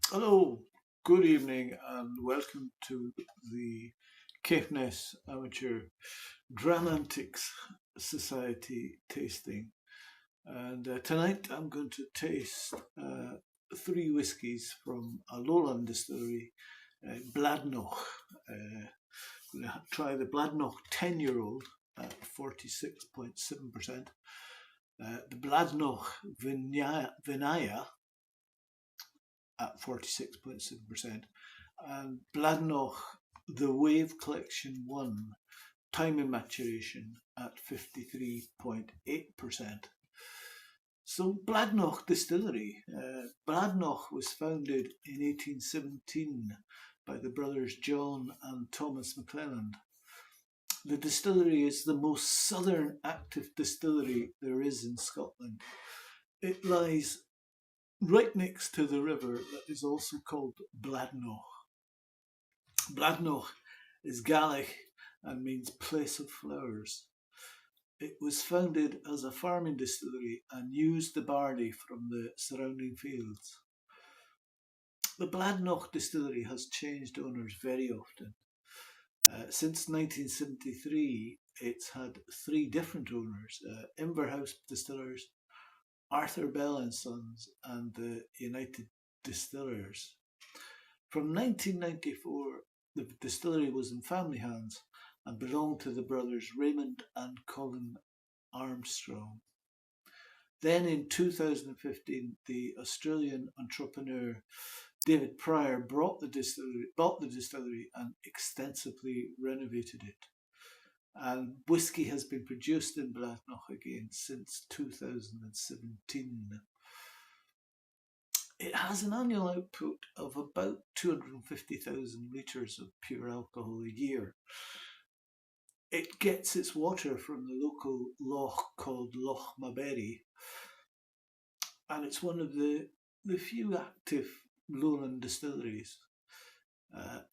Hello, good evening, and welcome to the Caithness Amateur Dramatics Society tasting. And tonight I'm going to taste three whiskies from a lowland distillery, Bladnoch. I'm going to try the Bladnoch 10-year-old at 46.7%, the Bladnoch Vinaya at 46.7%, and Bladnoch the Wave Collection 1 Time and Maturation at 53.8%. So Bladnoch Distillery. Bladnoch was founded in 1817 by the brothers John and Thomas McClelland. The distillery is the most southern active distillery there is in Scotland. It lies right next to the river that is also called Bladnoch. Bladnoch is Gaelic and means place of flowers. It was founded as a farming distillery and used the barley from the surrounding fields. The Bladnoch distillery has changed owners very often. Since 1973, it's had three different owners: Inverhouse Distillers, Arthur Bell and Sons, and the United Distillers. From 1994, the distillery was in family hands and belonged to the brothers Raymond and Colin Armstrong. Then in 2015, the Australian entrepreneur David Pryor bought the distillery and extensively renovated it. And whisky has been produced in Bladnoch again since 2017. It has an annual output of about 250,000 litres of pure alcohol a year. It gets its water from the local loch called Loch Maberry, and it's one of the few active lowland distilleries.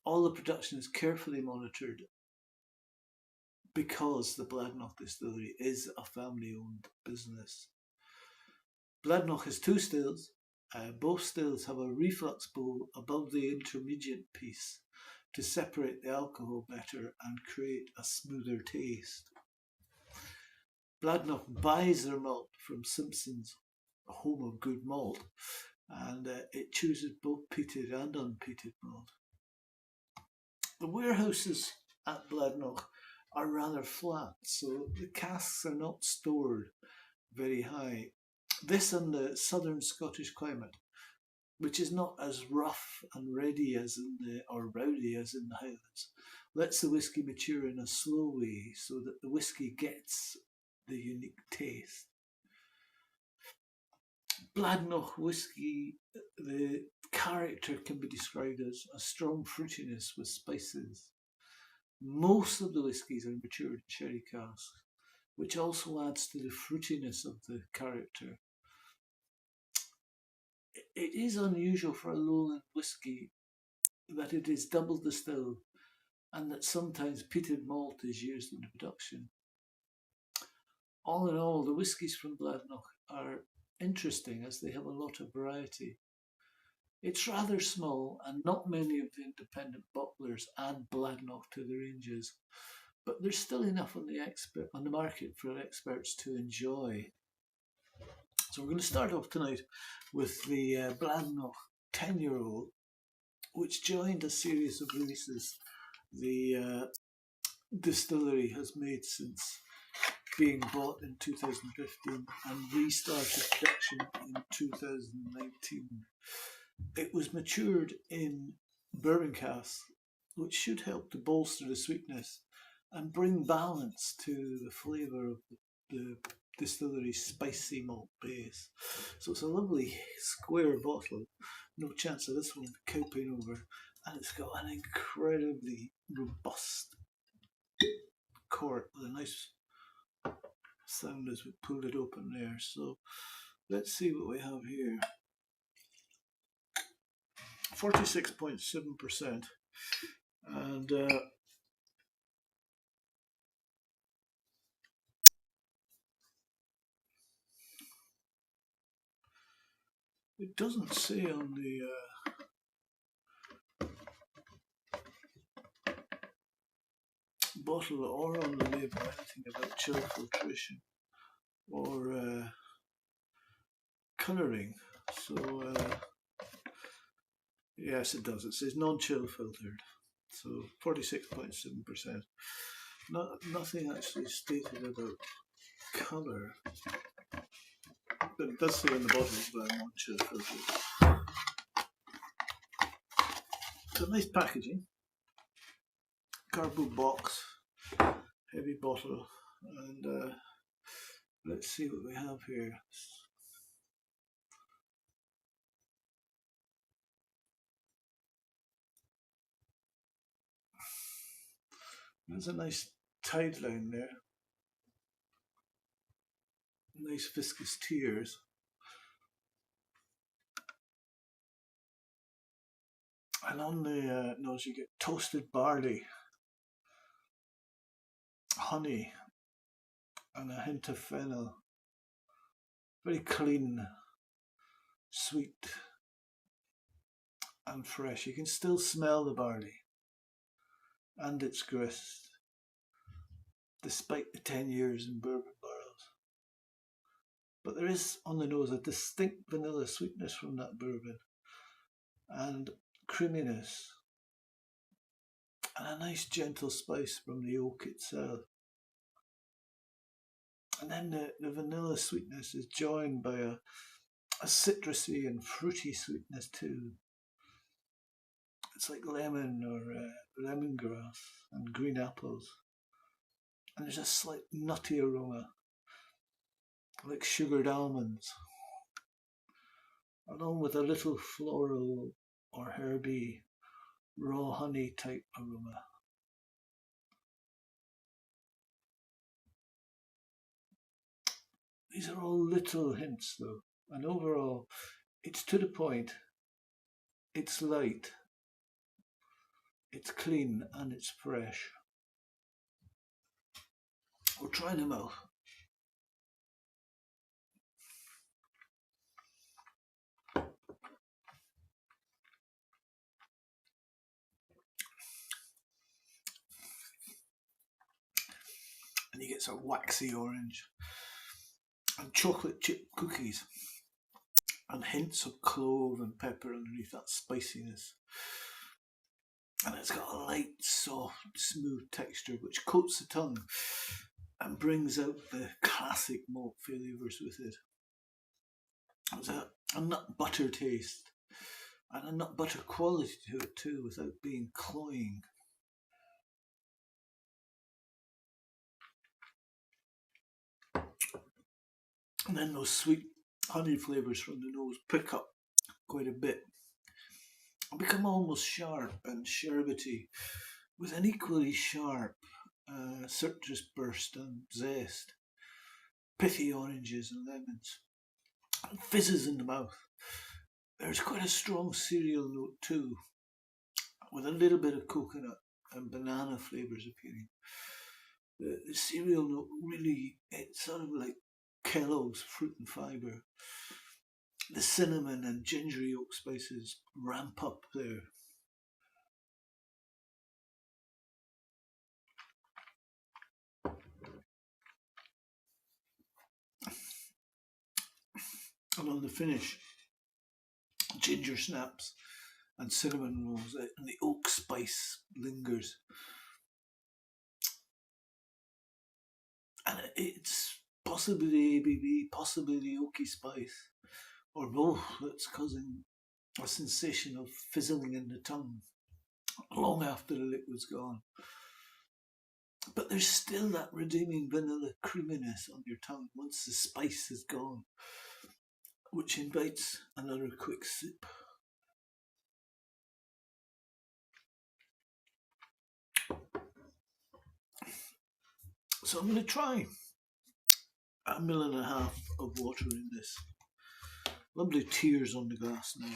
All the production is carefully monitored because the Bladnoch distillery is a family-owned business. Bladnoch has two stills. Both stills have a reflux bowl above the intermediate piece to separate the alcohol better and create a smoother taste. Bladnoch buys their malt from Simpson's, home of good malt, and it chooses both peated and unpeated malt. The warehouses at Bladnoch are rather flat, so the casks are not stored very high. This and the southern Scottish climate, which is not as rough and rowdy as in the Highlands, lets the whisky mature in a slow way so that the whisky gets the unique taste. Bladnoch whisky, the character can be described as a strong fruitiness with spices. Most of the whiskies are matured in sherry casks, which also adds to the fruitiness of the character. It is unusual for a lowland whisky that it is double distilled and that sometimes peated malt is used in the production. All in all, the whiskies from Bladnoch are interesting as they have a lot of variety. It's rather small and not many of the independent bottlers add Bladnoch to the ranges, but there's still enough on the market for experts to enjoy. So we're going to start off tonight with the Bladnoch 10-year-old, which joined a series of releases the distillery has made since being bought in 2015 and restarted production in 2019. It was matured in bourbon casks, which should help to bolster the sweetness and bring balance to the flavour of the distillery's spicy malt base. So it's a lovely square bottle, no chance of this one coping over, and it's got an incredibly robust cork with a nice sound as we pulled it open there. So let's see what we have here. 46.7%, and it doesn't say on the bottle or on the label anything about chill filtration or colouring. So yes, it does. It says non-chill filtered. So 46.7%. Nothing actually stated about colour, but it does say on the bottle non-chill filtered. So nice packaging, cardboard box, heavy bottle, and let's see what we have here. There's a nice tide line there. Nice viscous tears. And on the nose you get toasted barley, honey, and a hint of fennel. Very clean, sweet, and fresh. You can still smell the barley and its grist, despite the 10 years in bourbon barrels. But there is on the nose a distinct vanilla sweetness from that bourbon, and creaminess, and a nice gentle spice from the oak itself. And then the vanilla sweetness is joined by a citrusy and fruity sweetness too. It's like lemon or lemongrass and green apples. And there's a slight nutty aroma, like sugared almonds, along with a little floral or herby raw honey type aroma. These are all little hints though, and overall it's to the point, it's light, it's clean, and it's fresh. We'll try them out. And you get some waxy orange and chocolate chip cookies and hints of clove and pepper underneath that spiciness. And it's got a light, soft, smooth texture which coats the tongue and brings out the classic malt flavours with it. There's a nut butter taste and a nut butter quality to it too, without being cloying. And then those sweet honey flavours from the nose pick up quite a bit and become almost sharp and sherbety, with an equally sharp citrus burst and zest, pithy oranges and lemons, and fizzes in the mouth. There's quite a strong cereal note too, with a little bit of coconut and banana flavours appearing. The cereal note really, it's sort of like Kellogg's fruit and fibre. The cinnamon and gingery oak spices ramp up there. And on the finish, ginger snaps and cinnamon rolls, and the oak spice lingers. And it's possibly the ABV, possibly the oaky spice, or both, that's causing a sensation of fizzling in the tongue long after the liquid's gone. But there's still that redeeming vanilla creaminess on your tongue once the spice is gone, which invites another quick sip. So I'm going to try 1.5 ml of water in this. Lovely tears on the glass now.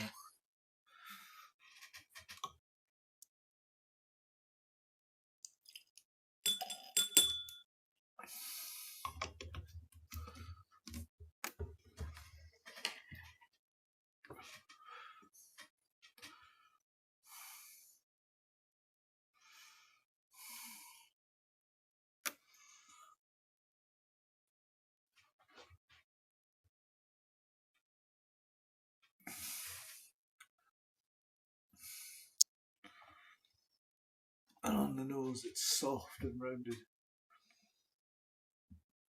nose, it's soft and rounded.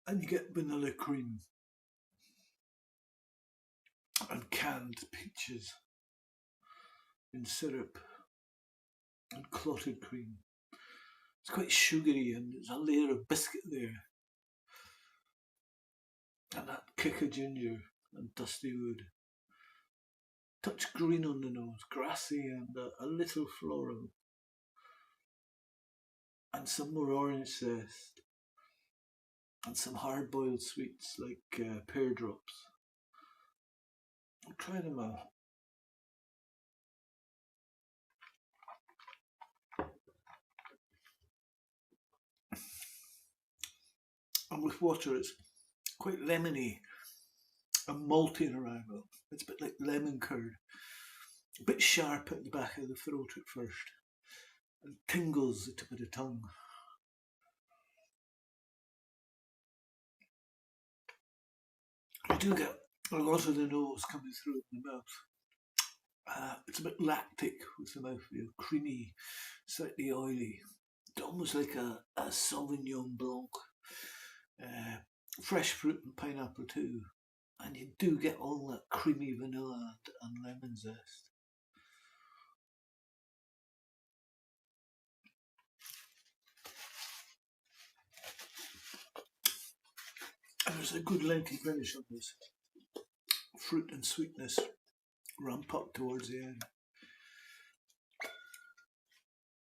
And you get vanilla cream and canned peaches in syrup and clotted cream. It's quite sugary and there's a layer of biscuit there. And that kick of ginger and dusty wood. Touch green on the nose, grassy and a little floral. And some more orange zest. And some hard-boiled sweets like pear drops. I'll try them out. And with water, it's quite lemony and malty in arrival. It's a bit like lemon curd. A bit sharp at the back of the throat at first. And tingles the tip of the tongue. I do get a lot of the nose coming through in the mouth. It's a bit lactic with the mouthfeel, creamy, slightly oily. It's almost like a Sauvignon Blanc. Fresh fruit and pineapple too. And you do get all that creamy vanilla and lemon zest. And there's a good lengthy finish on this. Fruit and sweetness ramp up towards the end.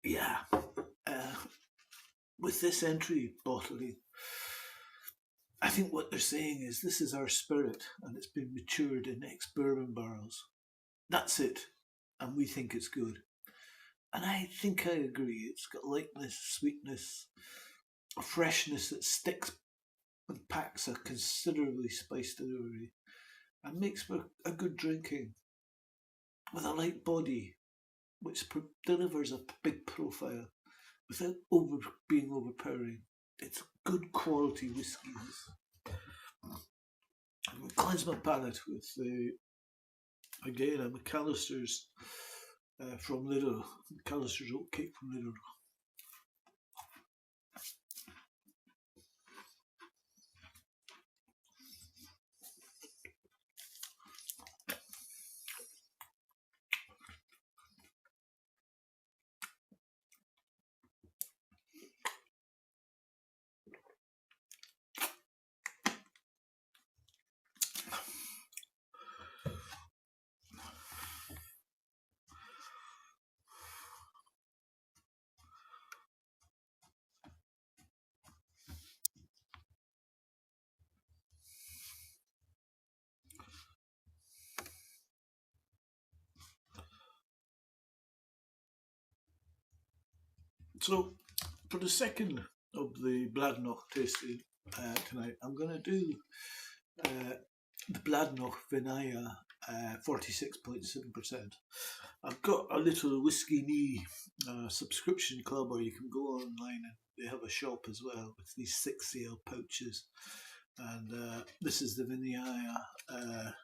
Yeah, with this entry bottling, I think what they're saying is this is our spirit and it's been matured in ex-bourbon barrels. That's it, and we think it's good. And I think I agree. It's got lightness, sweetness, a freshness that sticks and packs a considerably spiced delivery and makes for a good drinking with a light body which delivers a big profile without being overpowering. It's good quality whiskies. I'm going to cleanse my palate with a McAllister's from Lidl. McAllister's oatcake from Lidl. So, for the second of the Bladnoch tasting tonight, I'm going to do the Bladnoch Vinaya 46.7%. I've got a little Whiskey Knee subscription club where you can go online and they have a shop as well with these 6cl pouches. And this is the Vinaya.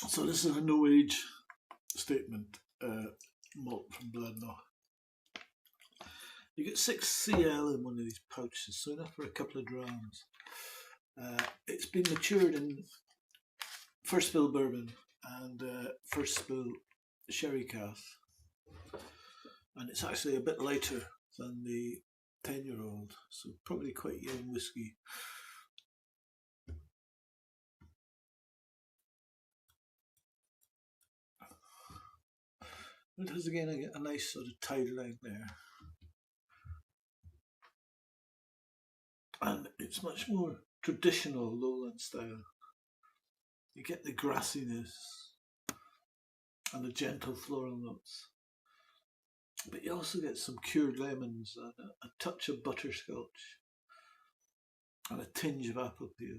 So this is a no age statement malt from Bladnoch. You get 6cl in one of these pouches, so enough for a couple of drams. It's been matured in first fill bourbon and first fill sherry cask, and it's actually a bit lighter than the 10-year-old, so probably quite young whiskey. It has again a nice sort of tide line there. And it's much more traditional lowland style. You get the grassiness and the gentle floral notes. But you also get some cured lemons and a touch of butterscotch and a tinge of apple peel.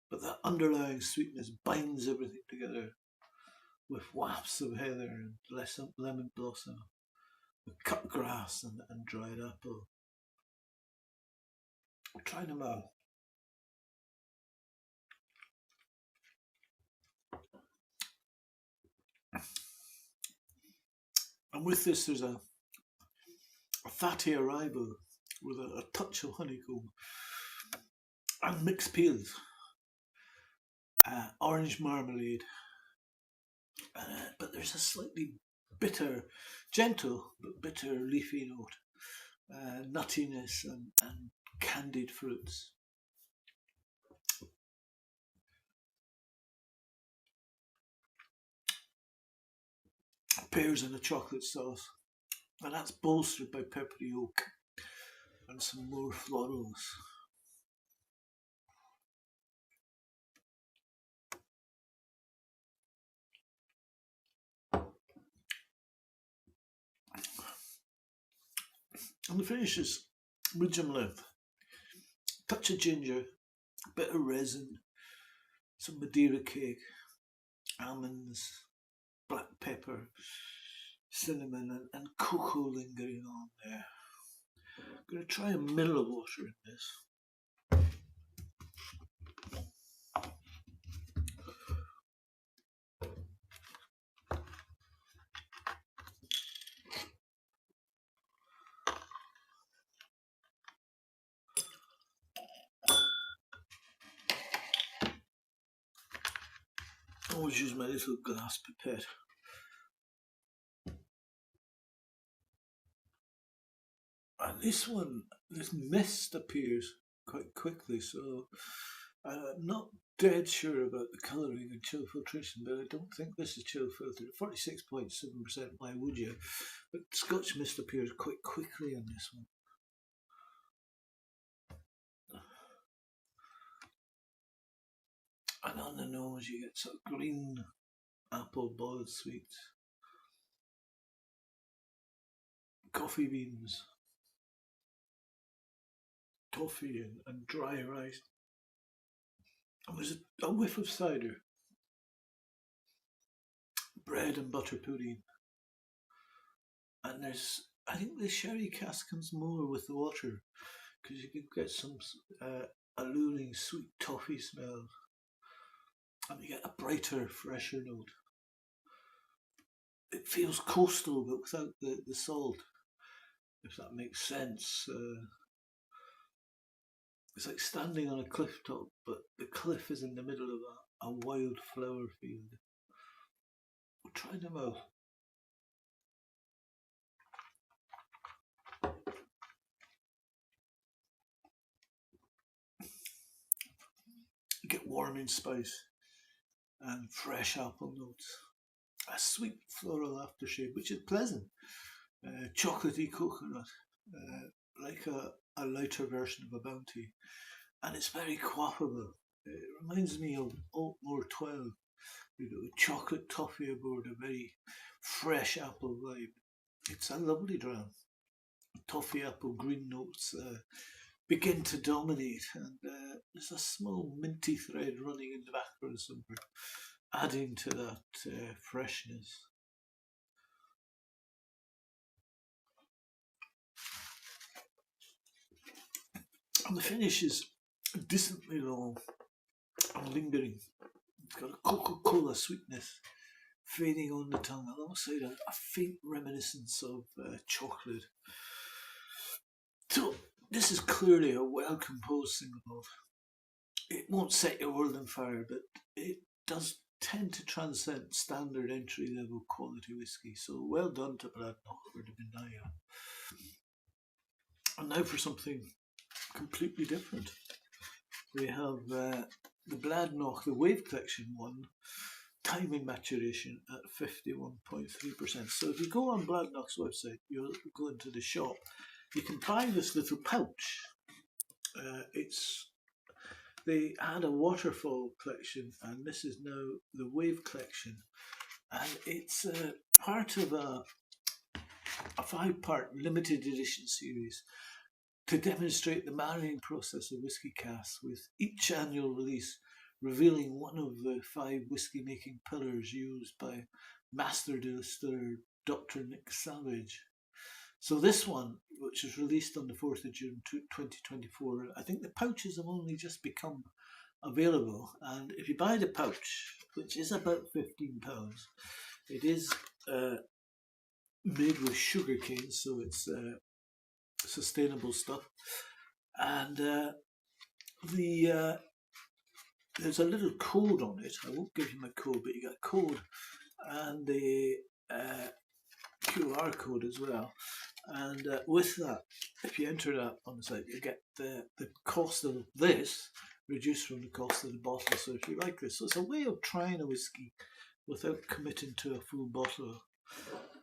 But that underlying sweetness binds everything together with wafts of heather and lemon blossom, with cut grass and dried apple. Try them out. And with this, there's a fatty arrival with a touch of honeycomb and mixed peels, orange marmalade, but there's a slightly bitter, gentle but bitter leafy note, nuttiness and candied fruits. Pears in a chocolate sauce, and that's bolstered by peppery oak and some more florals. And the finish is medium length. Touch of ginger, bit of resin, some Madeira cake, almonds, black pepper, cinnamon, and cocoa lingering on there. I'm going to try a mineral water in this. I always use my little glass pipette. And this one, this mist appears quite quickly, so I'm not dead sure about the colouring and chill filtration, but I don't think this is chill filtered. 46.7%, why would you? But Scotch mist appears quite quickly on this one. And on the nose you get sort of green apple boiled sweets, coffee beans, toffee and dry rice. And there's a whiff of cider, bread and butter pudding. And I think the sherry cask comes more with the water because you can get some alluring sweet toffee smell, and you get a brighter, fresher note. It feels coastal but without the salt, if that makes sense. It's like standing on a cliff top, but the cliff is in the middle of a wild flower field. We'll try them out. You get warming spice and fresh apple notes. A sweet floral aftershave, which is pleasant. Chocolatey coconut, like a lighter version of a Bounty. And it's very quaffable. It reminds me of Altmore 12. You know, chocolate toffee aboard, a very fresh apple vibe. It's a lovely dram. Toffee apple green notes begin to dominate, and there's a small minty thread running in the background somewhere, adding to that freshness. And the finish is decently long and lingering. It's got a Coca-Cola sweetness fading on the tongue alongside a faint reminiscence of chocolate. So this is clearly a well-composed single malt. It won't set your world on fire, but it does tend to transcend standard entry-level quality whiskey. So well done to Bladnoch for the Vinaya. And now for something completely different. We have the Bladnoch, the Wave Collection one, Time and Maturation at 51.3%. So if you go on Bladnoch's website, you'll go into the shop, you can buy this little pouch. They had a waterfall collection, and this is now the Wave Collection, and it's part of a 5-part limited edition series to demonstrate the marrying process of whisky casks, with each annual release revealing one of the 5 whisky making pillars used by master distiller Dr. Nick Savage. So this one, which was released on the 4th of June 2024, I think the pouches have only just become available, and if you buy the pouch, which is about £15, it is made with sugar cane, so it's sustainable stuff. And the there's a little code on it. I won't give you my code, but you get a code and the QR code as well. And with that, if you enter that on the site, you get the cost of this reduced from the cost of the bottle. So if you like this, so it's a way of trying a whiskey without committing to a full bottle.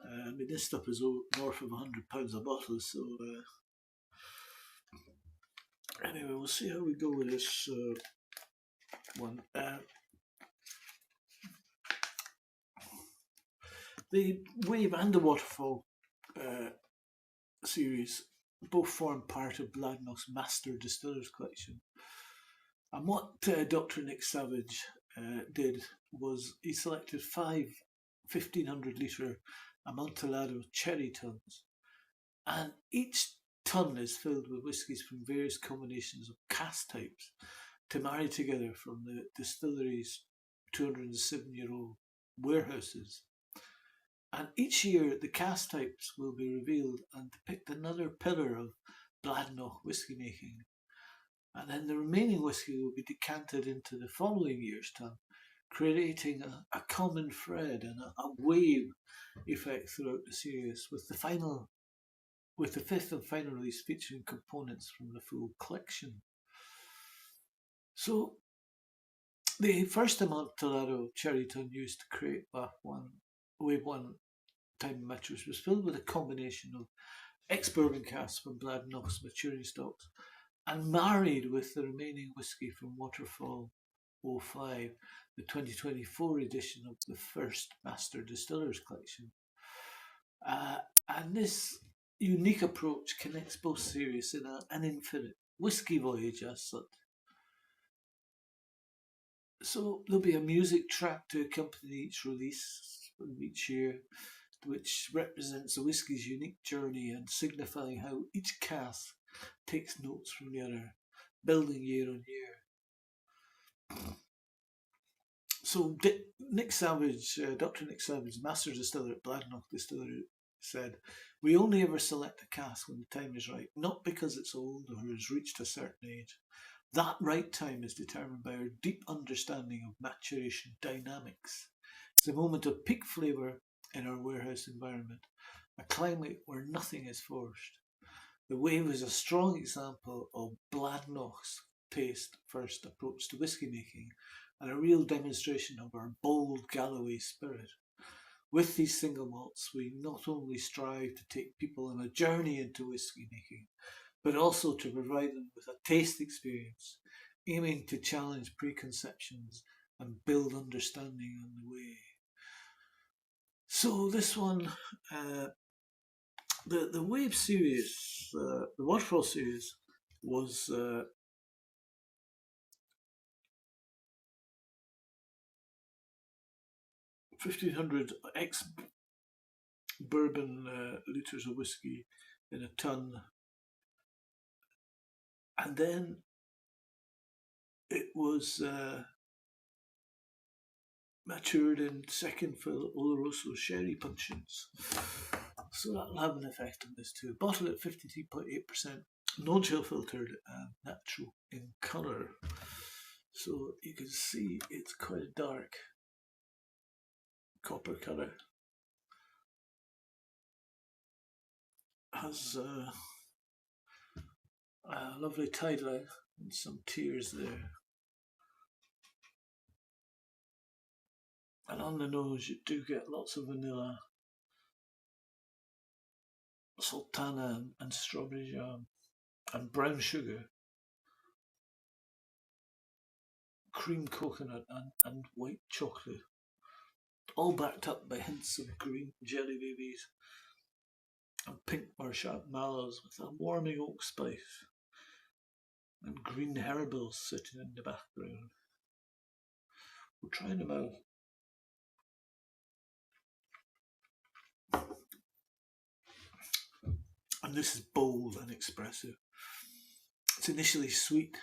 I mean, this stuff is north of £100 a bottle. So anyway, we'll see how we go with this one. The Wave and the Waterfall series both form part of Bladnoch's Master Distillers collection. And what Dr. Nick Savage did was he selected 5 1,500 litre Amontillado cherry tons, and each ton is filled with whiskies from various combinations of cask types to marry together from the distillery's 207-year-old warehouses. And each year the cask types will be revealed and depict another pillar of Bladnoch whisky making. And then the remaining whisky will be decanted into the following year's ton, creating a common thread and a wave effect throughout the series, with the fifth and final release featuring components from the full collection. So the first Amontillado cherry tun used to create Wave 1 Time and Maturation was filled with a combination of ex-bourbon casks from Bladnoch's maturing stocks and married with the remaining whisky from Waterfall 05, the 2024 edition of the first Master Distillers collection. And this unique approach connects both series in an infinite whisky voyage as such. So there'll be a music track to accompany each release from each year, which represents the whisky's unique journey and signifying how each cask takes notes from the other, building year on year. So Nick Savage, Dr. Nick Savage, Master Distiller at Bladnoch Distillery, said, "We only ever select a cask when the time is right, not because it's old or has reached a certain age. That right time is determined by our deep understanding of maturation dynamics. It's a moment of peak flavour in our warehouse environment, a climate where nothing is forced. The Wave is a strong example of Bladnoch's taste first approach to whisky making and a real demonstration of our bold Galloway spirit. With these single malts, we not only strive to take people on a journey into whisky making, but also to provide them with a taste experience, aiming to challenge preconceptions and build understanding on the way." So this one, the Wave series, the Waterfall series, was 1,500 ex-bourbon litres of whiskey in a ton. And then it was matured in second fill Oloroso sherry puncheons. So that'll have an effect on this too. Bottled at 53.8%, no-chill filtered and natural in colour. So you can see it's quite a dark copper colour. Has a lovely tide line and some tears there. And on the nose you do get lots of vanilla, sultana and strawberry jam and brown sugar, cream coconut and white chocolate, all backed up by hints of green jelly babies and pink marshmallows with a warming oak spice and green herbals sitting in the background. We're trying them out. And this is bold and expressive. It's initially sweet,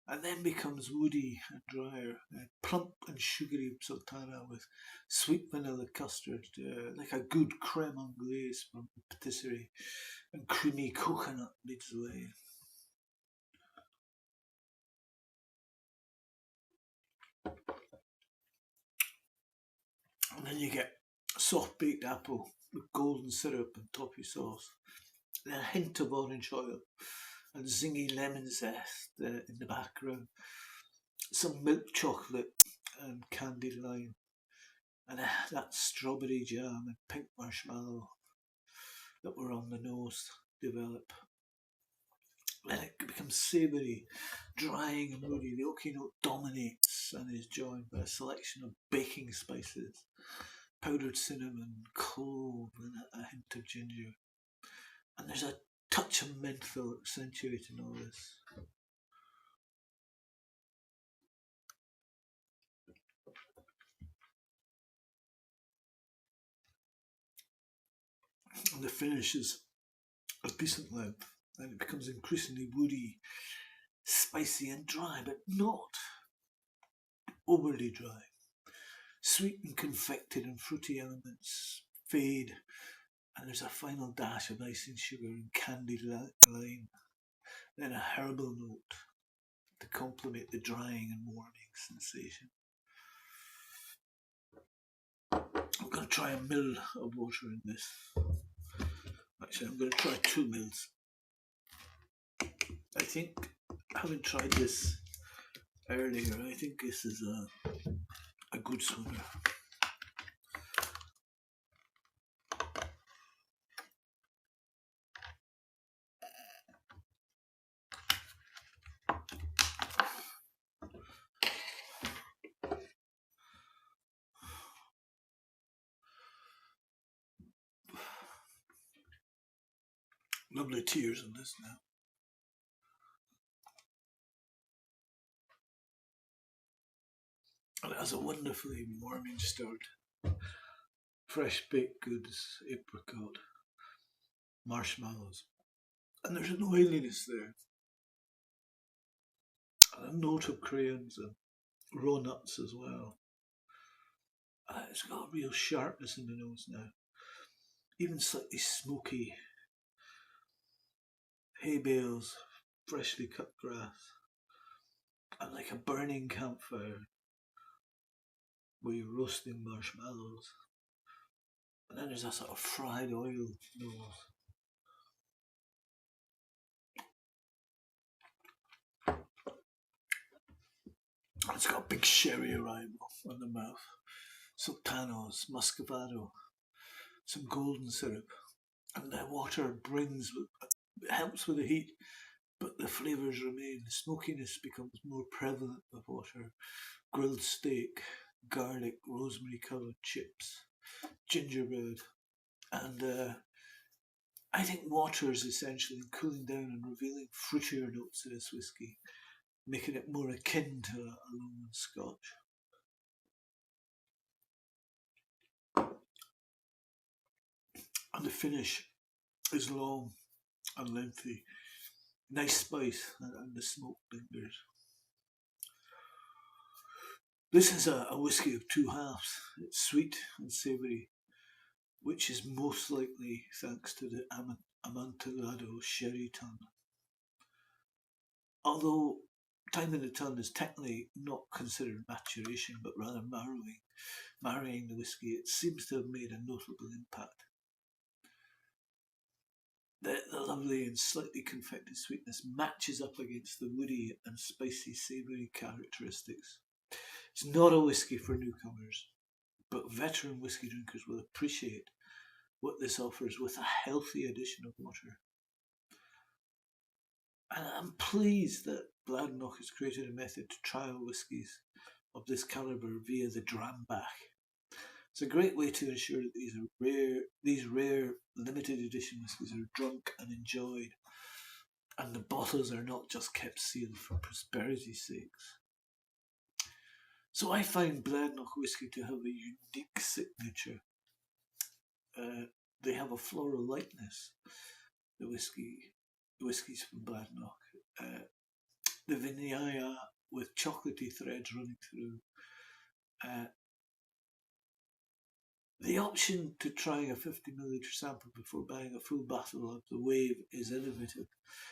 and then becomes woody and drier, plump and sugary sultana with sweet vanilla custard, like a good creme anglaise from patisserie, and creamy coconut leads the way. And then you get soft baked apple with golden syrup and toffee sauce, and a hint of orange oil, and zingy lemon zest in the background, some milk chocolate and candied lime, and that strawberry jam and pink marshmallow that were on the nose develop. Then it becomes savoury, drying and woody. The oaky note dominates and is joined by a selection of baking spices, powdered cinnamon, clove, and a hint of ginger. And there's a touch of menthol accentuating all this. And the finish is a decent length, and it becomes increasingly woody, spicy, and dry, but not overly dry. Sweet and confected and fruity elements fade, and there's a final dash of icing sugar and candied lime, then a herbal note to complement the drying and warming sensation. I'm going to try a mill of water in this. Actually, I'm going to try 2 mils. I think, having tried this earlier, I think this is a good swimmer. Lovely tears on this now. And it has a wonderfully warming start. Fresh baked goods, apricot, marshmallows. And there's an oiliness there. And a note of crayons and raw nuts as well. It's got a real sharpness in the nose now. Even slightly smoky. Hay bales, freshly cut grass. And like a burning campfire where you're roasting marshmallows. And then there's a sort of fried oil nose. It's got a big sherry arrival on the mouth. Sultanos, muscovado, some golden syrup. And the water helps with the heat, but the flavours remain. The smokiness becomes more prevalent with water. Grilled steak, garlic, rosemary coloured chips, gingerbread. And I think water is essential in cooling down and revealing fruitier notes in this whisky, making it more akin to a Lowland Scotch. And the finish is long and lengthy. Nice spice, and the smoke lingers. This is a whisky of 2 halves. It's sweet and savoury, which is most likely thanks to the Amontillado sherry tun. Although time in the tun is technically not considered maturation, but rather marrying the whisky, it seems to have made a notable impact. The lovely and slightly confected sweetness matches up against the woody and spicy savoury characteristics. It's not a whisky for newcomers, but veteran whisky drinkers will appreciate what this offers with a healthy addition of water. And I'm pleased that Bladnoch has created a method to trial whiskies of this calibre via the dramback. It's a great way to ensure that these rare limited edition whiskies are drunk and enjoyed, and the bottles are not just kept sealed for prosperity's sakes. So I find Bladnoch whisky to have a unique signature. They have a floral lightness, the whiskies from Bladnoch. the Vinaya with chocolatey threads running through. Uh, the option to trying a 50 milliliter sample before buying a full bottle of the Wave is innovative.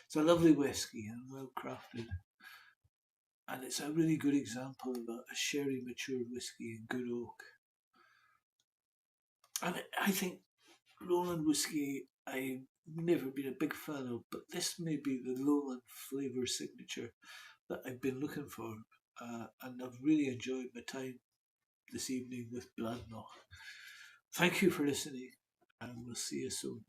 It's a lovely whiskey and well crafted, and it's a really good example of a sherry matured whiskey in good oak. And I think Lowland whiskey I've never been a big fan of, but this may be the Lowland flavour signature that I've been looking for, and I've really enjoyed my time this evening with Bladnoch. Thank you for listening, and we'll see you soon.